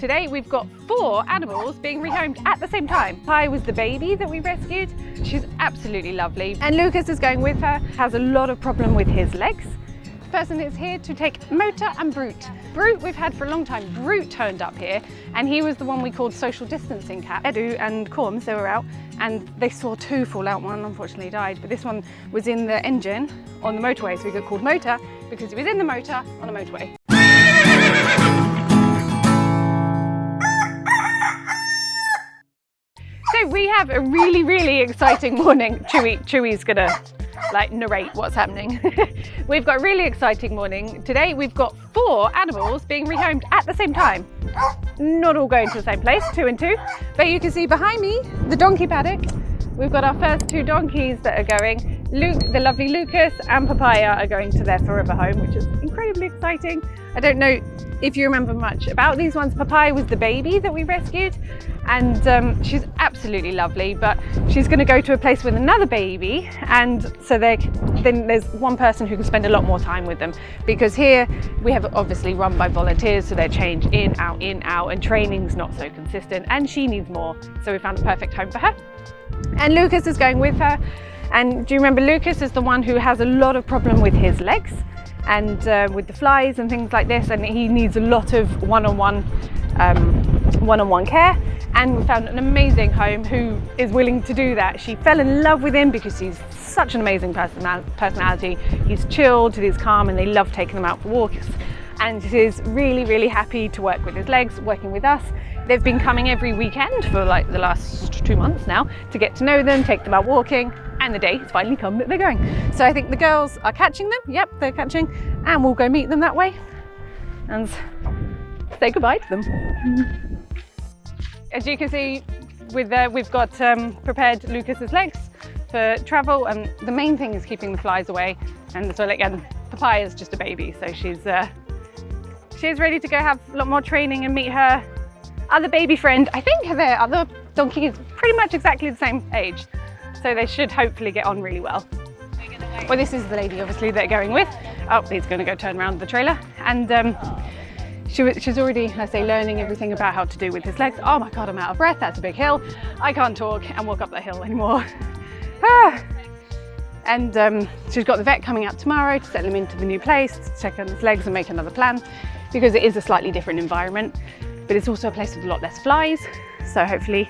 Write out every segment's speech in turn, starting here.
Today we've got 4 animals being rehomed at the same time. Papaya was the baby that we rescued. She's absolutely lovely. And Lukas is going with her, has a lot of problem with his legs. The person is here to take Motor and Brut. Brut we've had for a long time. Brut turned up here and he was the one we called social distancing cat. Radu and Corms, they were out and they saw 2 fall out. One unfortunately died, but this one was in the engine on the motorway, so we got called Motor because he was in the motor on a motorway. So we have a really exciting morning. Chewy's gonna narrate what's happening. We've got a really exciting morning. Today we've got 4 animals being rehomed at the same time. Not all going to the same place, 2 and 2. But you can see behind me, the donkey paddock. We've got our first 2 donkeys that are going. The lovely Lukas and Papaya are going to their forever home, which is incredibly exciting. I don't know if you remember much about these ones. Papaya was the baby that we rescued and she's absolutely lovely, but she's going to go to a place with another baby, and so then there's one person who can spend a lot more time with them, because here we have obviously run by volunteers, so they're changed in, out, and training's not so consistent and she needs more, so we found a perfect home for her. And Lukas is going with her. And do you remember Lukas is the one who has a lot of problem with his legs and with the flies and things like this, and he needs a lot of one-on-one care, and we found an amazing home who is willing to do that. She fell in love with him because he's such an amazing personality. He's chilled, he's calm, and they love taking them out for walks, and she's really happy to work with his legs, working with us. They've been coming every weekend for the last 2 months now to get to know them, take them out walking, and the day has finally come that they're going. So I think the girls are catching them. Yep, they're catching, and we'll go meet them that way and say goodbye to them. As you can see, we've got prepared Lukas's legs for travel, and the main thing is keeping the flies away. And so again, Papaya is just a baby, so she's ready to go have a lot more training and meet her other baby friend. I think their other donkey is pretty much exactly the same age, so they should hopefully get on really well. Well, this is the lady obviously they're going with. Oh, he's going to go turn around the trailer, and she's already, I say, learning everything about how to do with his legs. Oh my god, I'm out of breath, that's a big hill. I can't talk and walk up that hill anymore. And she's got the vet coming out tomorrow to settle him into the new place, to check on his legs and make another plan, because it is a slightly different environment, but it's also a place with a lot less flies, so hopefully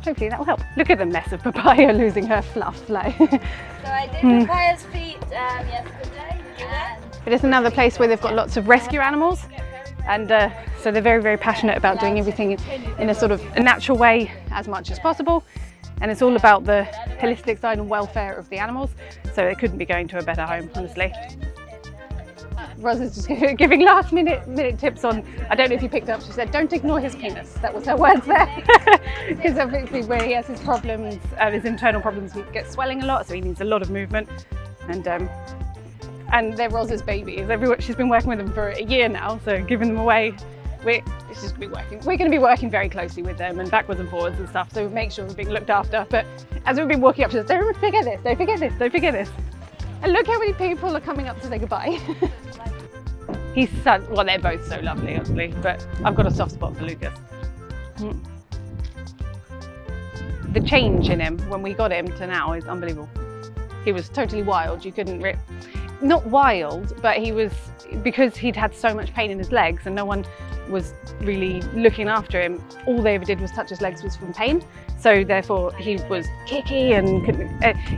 that will help. Look at the mess of Papaya losing her fluff. So I did Papaya's feet yesterday. But it's another place where they've got lots of rescue animals, and so they're very passionate about doing everything in a sort of a natural way as much as possible, and it's all about the holistic side and welfare of the animals, so they couldn't be going to a better home, honestly. Roz is just giving last minute tips on, I don't know if you picked up, she said, don't ignore his penis. That was her words there. Because obviously where he has his problems, his internal problems, he gets swelling a lot, so he needs a lot of movement. And they're Roz's babies. She's been working with them for a year now, so giving them away, we're going to be working very closely with them and backwards and forwards and stuff, so make sure we're being looked after. But as we've been walking up, she says, don't forget this, don't forget this, don't forget this. And look how many people are coming up to say goodbye. Well, they're both so lovely, honestly, but I've got a soft spot for Lukas. The change in him when we got him to now is unbelievable. He was totally wild. You couldn't not wild, but he was, because he'd had so much pain in his legs and no one was really looking after him, all they ever did was touch his legs was from pain. So therefore he was kicky and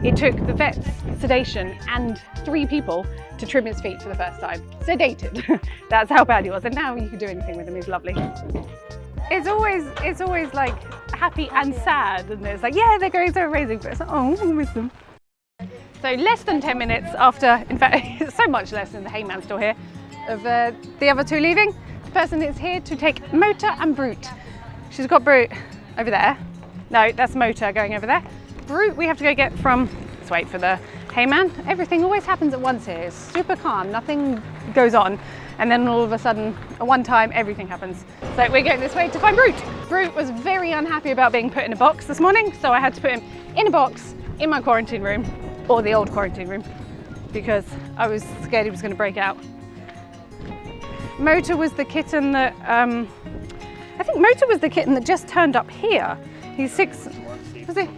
it took the vet's sedation and 3 people to trim his feet for the first time. Sedated. That's how bad he was. And now you can do anything with him, he's lovely. It's always like happy and sad, and it's like, yeah, they're going so amazing, but it's like, oh, I miss them. So less than 10 minutes after, in fact, so much less than the hayman's still here, of the other 2 leaving, the person is here to take Motor and Brut. She's got Brut over there. No, that's Motor going over there. Brut we have to go get from, let's wait for the hayman. Everything always happens at once here. It's super calm, nothing goes on. And then all of a sudden, at one time, everything happens. So we're going this way to find Brut. Brut was very unhappy about being put in a box this morning, so I had to put him in a box in my quarantine room, or the old quarantine room, because I was scared he was going to break out. Motor was the kitten that I think Mota was the kitten that just turned up here. He's 6. Was he?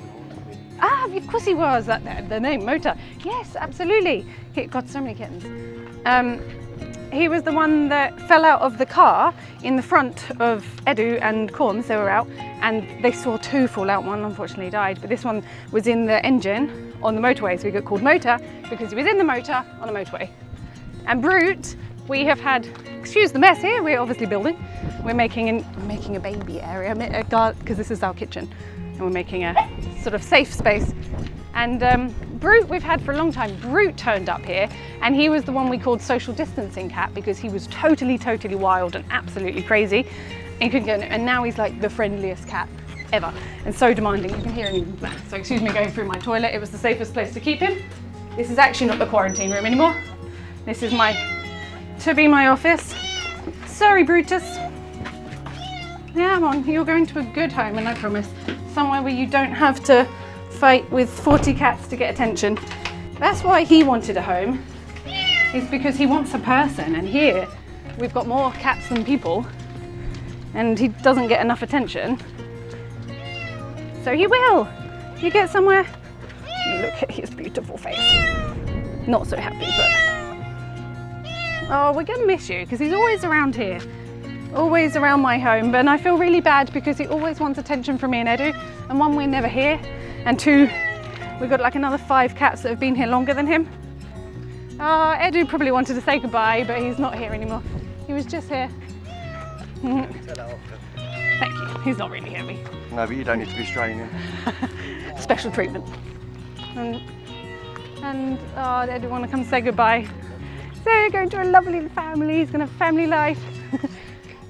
Ah, of course he was. The name Mota. Yes, absolutely. He got so many kittens. He was the one that fell out of the car in the front of Edu and Corms. They were out, and they saw 2 fall out. One unfortunately died, but this one was in the engine on the motorway, so we got called Mota because he was in the motor on a motorway. And Brut, we have had, excuse the mess here, we're obviously building. We're making a baby area, because this is our kitchen, and we're making a sort of safe space. And Brut we've had for a long time. Brut turned up here, and he was the one we called social distancing cat because he was totally wild and absolutely crazy. And, and now he's like the friendliest cat ever, and so demanding. You can hear him. So excuse me going through my toilet. It was the safest place to keep him. This is actually not the quarantine room anymore. This is my office. Sorry, Brutus. Yeah, come on, you're going to a good home, and I promise, somewhere where you don't have to fight with 40 cats to get attention. That's why he wanted a home, is because he wants a person, and here we've got more cats than people, and he doesn't get enough attention. So he will. You get somewhere. Look at his beautiful face. Not so happy, but oh, we're gonna miss you because he's always around here, always around my home. And I feel really bad because he always wants attention from me and Edu. And 1, we're never here, and 2, we've got like another 5 cats that have been here longer than him. Edu probably wanted to say goodbye, but he's not here anymore. He was just here. Thank you. He's not really heavy. No, but you don't need to be straining. Special treatment. And Edu want to come say goodbye. So you're going to a lovely family. He's going to have a family life.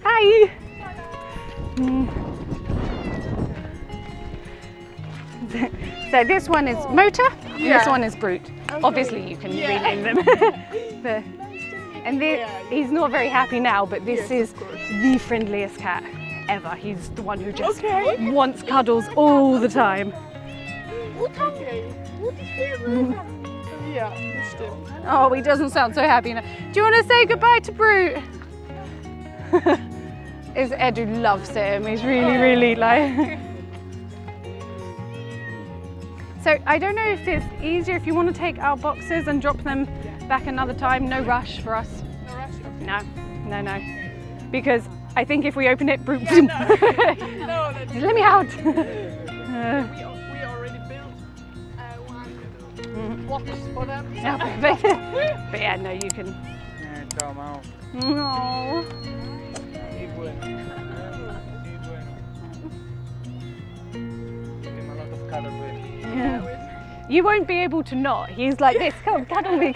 Hi. So this one is Mota. Yeah. This one is Brut. Okay. Obviously, you can rename them. He's not very happy now, but this is the friendliest cat ever. He's the one who just wants cuddles all the time. Oh, he doesn't sound so happy now. Do you want to say goodbye to Brut? Edu loves him. He's really like. So I don't know if it's easier if you want to take our boxes and drop them back another time. No rush for us. No rush? No. Because I think if we open it, Brut. No, that's Let me out. we already built one box for them. Yeah, but yeah, no, you can. No. Yeah. You won't be able to not. He's like this. Come, cuddle me.